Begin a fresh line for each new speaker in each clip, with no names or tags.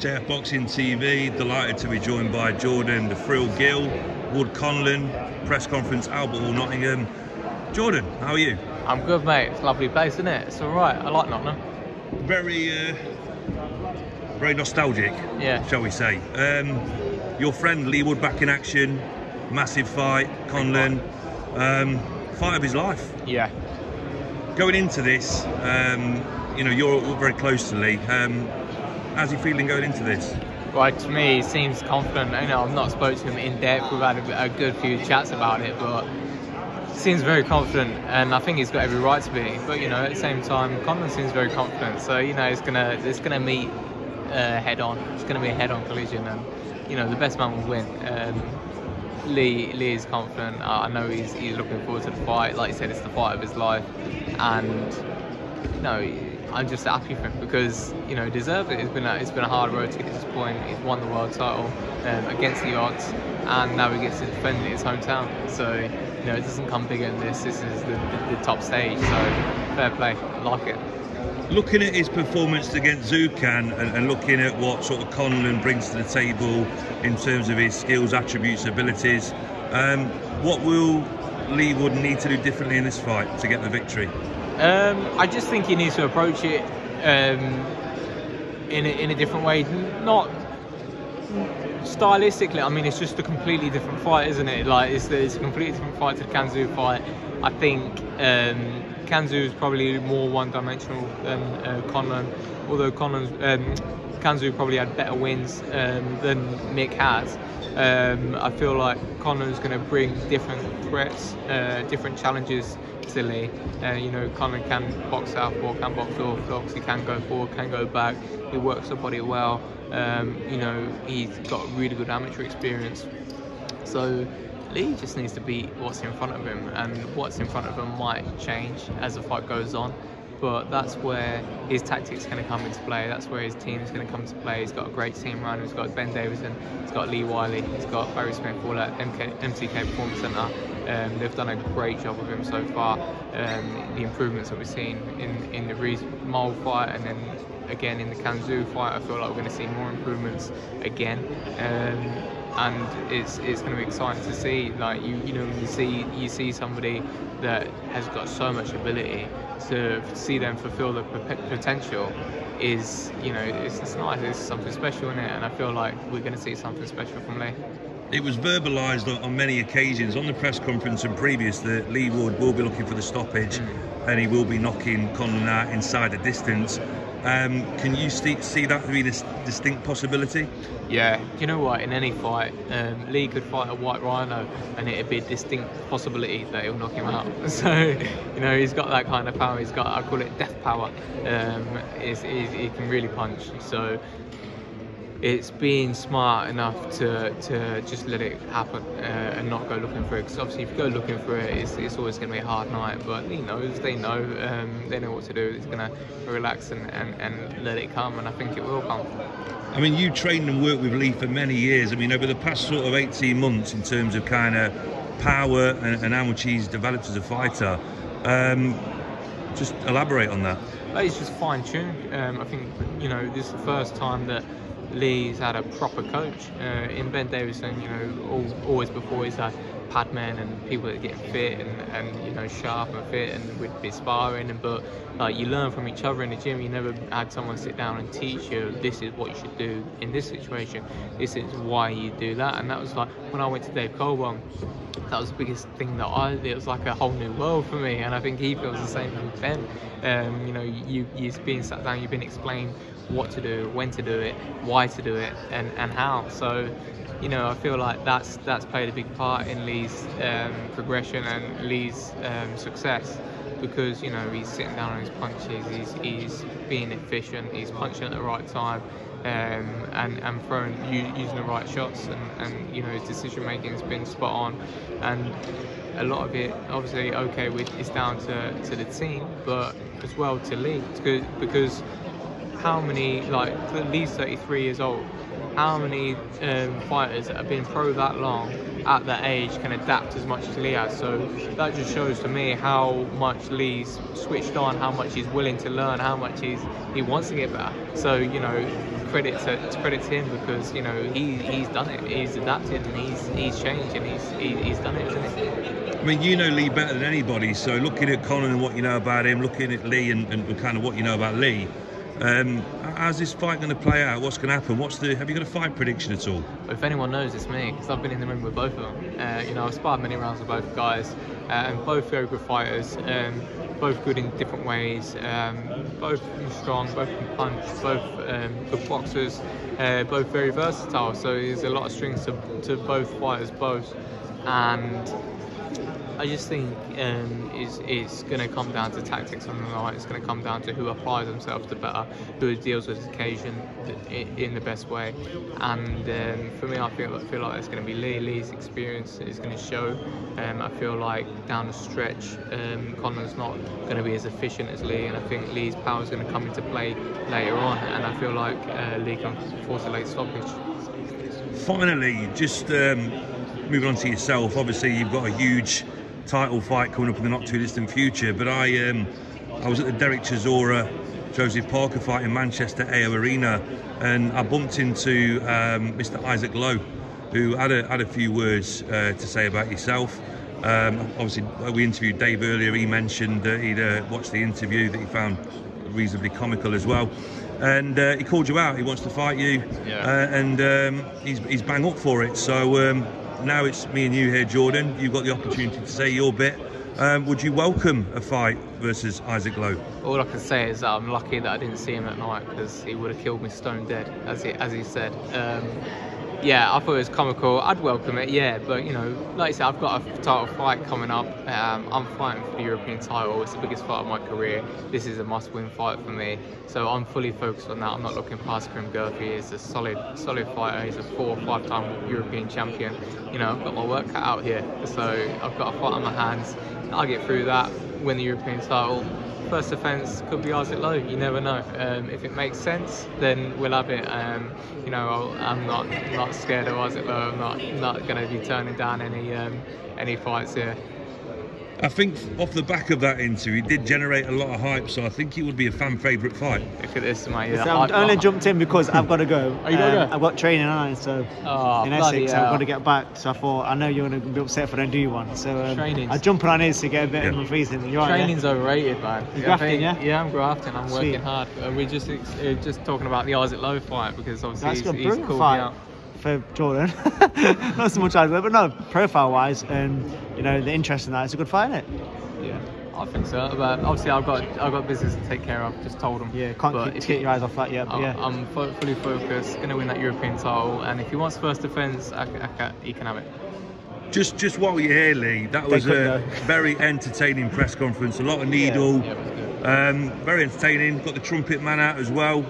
JF Boxing TV, delighted to be joined by Jordan "The Thrill" Gill, Wood Conlon, press conference Albert Hall, Nottingham. Jordan, how are you?
I'm good, mate. It's a lovely place, isn't it? It's all right. I like Nottingham.
Very nostalgic,
yeah,
shall we say. Your friend Lee Wood back in action, massive fight, Conlon, fight of his life.
Yeah.
Going into this, you know, you're very close to Lee. How's he feeling going into this?
Right, to me, he seems confident. You know, I've not spoken to him in depth. We've had a good few chats about it, but he seems very confident, and I think he's got every right to be. But you know, at the same time, Conlon seems very confident. So you know, it's gonna meet head on. It's gonna be a head-on collision, and you know, the best man will win. Lee is confident. I know he's looking forward to the fight. Like you said, it's the fight of his life, and you know, I'm just happy for him because you know, he deserves it. It's been a hard road to get to this point. He's won the world title against the odds, and now he gets to defend it in his hometown. So you know, it doesn't come bigger than this. This is the top stage. So fair play. I like it.
Looking at his performance against Zucan and looking at what sort of Conlon brings to the table in terms of his skills, attributes, abilities, what will Lee Wood need to do differently in this fight to get the victory?
I just think he needs to approach it in a different way. Not stylistically. I mean, it's just a completely different fight, isn't it? Like it's a completely different fight to the Kanzu fight. I think Kanzu is probably more one-dimensional than Conlon, although Kanzu probably had better wins than Mick has. I feel like Conlon's going to bring different threats, different challenges to Lee. You know, Conlon can box southpaw, can box orthodox, he can go forward, can go back, he works the body well. You know, he's got really good amateur experience. So Lee just needs to beat what's in front of him, and what's in front of him might change as the fight goes on, but that's where his tactics are going to come into play. That's where his team is going to come into play. He's got a great team around him. He's got Ben Davison, he's got Lee Wiley, he's got Barry Smith all at MTK Performance Centre. They've done a great job with him so far. The improvements that we've seen in the Mole fight, and then again in the Kanzu fight, I feel like we're going to see more improvements again. And it's going to be exciting to see. Like you know, you see somebody that has got so much ability, to see them fulfill their potential is, you know, it's nice. It's something special in it, and I feel like we're going to see something special from Lee.
It was verbalised on many occasions on the press conference and previous that Lee Wood will be looking for the stoppage, and he will be knocking Conlon out inside the distance. Can you see that to be this distinct possibility?
Yeah, you know what, in any fight, Lee could fight a white rhino and it'd be a distinct possibility that he'll knock him out. So, you know, he's got that kind of power. He's got, I call it death power. He can really punch. So it's being smart enough to just let it happen and not go looking for it. Because obviously, if you go looking for it, it's always going to be a hard night. But he knows, they know what to do. It's going to relax and let it come, and I think it will come.
I mean, you trained and worked with Lee for many years. I mean, over the past sort of 18 months, in terms of kind of power and how much he's developed as a fighter, just elaborate on that.
He's just fine-tuned. I think, you know, this is the first time that Lee's had a proper coach. In Ben Davison, you know, always before he's had padmen and people that get fit and you know, sharp and fit, and would be sparring, but like, you learn from each other in the gym. You never had someone sit down and teach you, this is what you should do in this situation, this is why you do that. And that was like, when I went to Dave Colwell, that was the biggest thing that it was like a whole new world for me, and I think he feels the same with Ben. You know, you've been sat down, you've been explained what to do, when to do it, why to do it, and how. So, you know, I feel like that's played a big part in Lee's progression and Lee's success, because, you know, he's sitting down on his punches, he's being efficient, he's punching at the right time, and throwing, using the right shots, and you know, his decision making has been spot on. And a lot of it, obviously, okay, it's down to the team, but as well to Lee, because how many, like, Lee's 33 years old, how many fighters that have been pro that long at that age can adapt as much as Lee has. So that just shows to me how much Lee's switched on, how much he's willing to learn, how much he wants to get better. So, you know, credit to him, because, you know, he's done it, he's adapted, and he's changed, and he's done it, isn't it?
I mean, you know Lee better than anybody, so looking at Conor and what you know about him, looking at Lee and kind of what you know about Lee, how's this fight going to play out? What's going to happen? Have you got a fight prediction at all?
If anyone knows, it's me, because I've been in the ring with both of them. You know, I've sparred many rounds with both guys, and both very good fighters, both good in different ways, both strong, both can punch, both good boxers, both very versatile. So there's a lot of strings to both fighters, and I just think it's going to come down to tactics on the night. It's going to come down to who applies themselves the better, who deals with the occasion in the best way. And for me, I feel like it's going to be Lee. Lee's experience is going to show. I feel like down the stretch, Conor's not going to be as efficient as Lee, and I think Lee's power is going to come into play later on. And I feel like Lee can force a late stoppage.
Finally, just moving on to yourself. Obviously, you've got a huge title fight coming up in the not too distant future, but I was at the Derek Chisora Joseph Parker fight in Manchester AO Arena, and I bumped into Mr. Issac Lowe, who had a few words to say about yourself. Obviously, we interviewed Dave earlier. He mentioned that he'd watched the interview, that he found reasonably comical as well, and he called you out. He wants to fight you, and he's bang up for it. So now it's me and you here, Jordan. You've got the opportunity to say your bit. Would you welcome a fight versus Issac Lowe?
All I can say is that I'm lucky that I didn't see him at night, because he would have killed me stone dead, as he said. Yeah, I thought it was comical. I'd welcome it, yeah, but you know, like I said, I've got a title fight coming up. I'm fighting for the European title. It's the biggest fight of my career. This is a must-win fight for me, so I'm fully focused on that. I'm not looking past Grim Gurphy. He's a solid fighter. He's a 4 or 5 time European champion. You know, I've got my work cut out here, so I've got a fight on my hands. I'll get through that, win the European title. First offence could be Issac Lowe. You never know. If it makes sense, then we'll have it. You know, I'm not scared of Issac Lowe. I'm not going to be turning down any fights here.
I think off the back of that interview, it did generate a lot of hype, so I think it would be a fan favourite fight.
Look at this, mate.
Yeah, I only jumped in because I've got to go.
Oh, you got to go?
I've got training on, so in Essex, so I've got to get back. So I thought, I know you're going to be upset if I don't do one. So I'm jumping on his to get a bit of reason.
Training's overrated, man.
You're grafting, yeah?
Yeah, I'm grafting. I'm working hard. We're just talking about the Issac Lowe fight, because obviously he's called me out.
For Jordan, not so much Issac Lowe, but no, profile-wise, and you know, the interest in that, it's a good fight, isn't it?
Yeah, I think so. But obviously, I've got business to take care of. Just told him.
Yeah, can't keep your eyes off that yet. But
I'm fully focused. Going to win that European title, and if he wants first defence, he can have it.
Just while you're here, Lee, that was a very entertaining press conference. A lot of needle. Yeah, it was good. Very entertaining. Got the trumpet man out as well.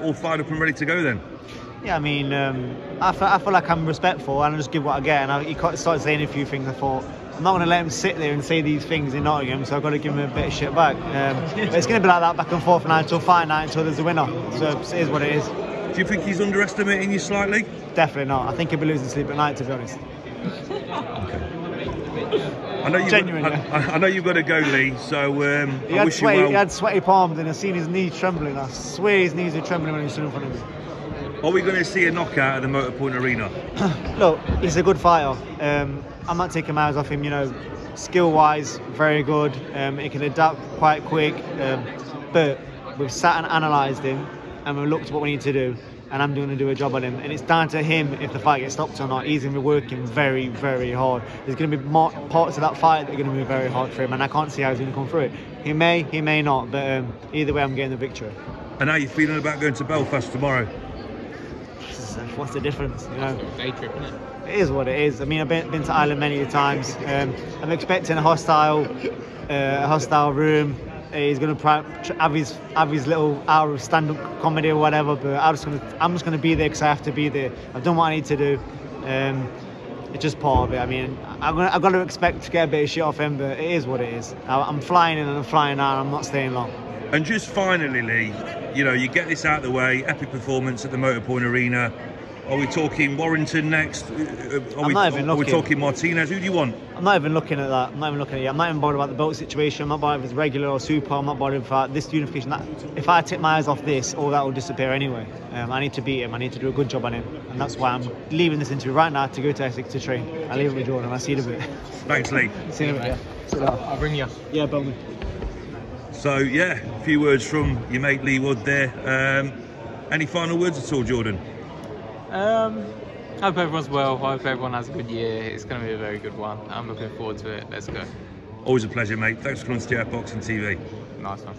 All fired up and ready to go then.
Yeah, I mean, I feel like I'm respectful and I just give what I get. And he started saying a few things. I thought, I'm not going to let him sit there and say these things in Nottingham, so I've got to give him a bit of shit back. But it's going to be like that back and forth now until fight night, until there's a winner. So it is what it is.
Do you think he's underestimating you slightly?
Definitely not. I think he'll be losing sleep at night, to be honest.
Okay. I know you've got to go, Lee, so I wish you well.
He had sweaty palms and I've seen his knees trembling. I swear his knees were trembling when he stood in front of me.
Are we going to see a knockout at the Motorpoint Arena?
Look, he's a good fighter. I'm not taking my eyes off him, you know. Skill-wise, very good. He can adapt quite quick. But we've sat and analysed him and we've looked at what we need to do. And I'm going to do a job on him. And it's down to him if the fight gets stopped or not. He's going to be working very, very hard. There's going to be parts of that fight that are going to be very hard for him. And I can't see how he's going to come through it. He may not. But either way, I'm getting the victory.
And how are you feeling about going to Belfast tomorrow?
What's the difference, you know?
Day trip, isn't it?
It is what it is. I mean, I've been to Ireland many times. I'm expecting a hostile room. He's going to have his little hour of stand-up comedy or whatever. But I'm just going to be there because I have to be there. I've done what I need to do. It's just part of it. I mean, I've got to expect to get a bit of shit off him, but it is what it is. I'm flying in and I'm flying out. And I'm not staying long.
And just finally, Lee, you know, you get this out of the way, epic performance at the Motorpoint Arena. Are we talking Warrington next?
I'm not even
Are we
looking.
talking Martinez? Who do you want?
I'm not even looking at that. I'm not even looking at it. I'm not even bothered about the belt situation. I'm not bothered if it's regular or super. I'm not bothered about this unification. If I take my eyes off this, all that will disappear anyway. I need to beat him. I need to do a good job on him. And that's why I'm leaving this interview right now to go to Essex to train. I'll leave it with Jordan. I'll see you in a bit.
Thanks, Lee.
See you in a bit.
I'll bring you.
Yeah, Bowman.
So, yeah, a few words from your mate Lee Wood there. Any final words at all, Jordan?
Hope everyone's well. Hope everyone has a good year. It's going to be a very good one. I'm looking forward to it. Let's go.
Always a pleasure, mate. Thanks for coming to Boxing TV.
Nice one.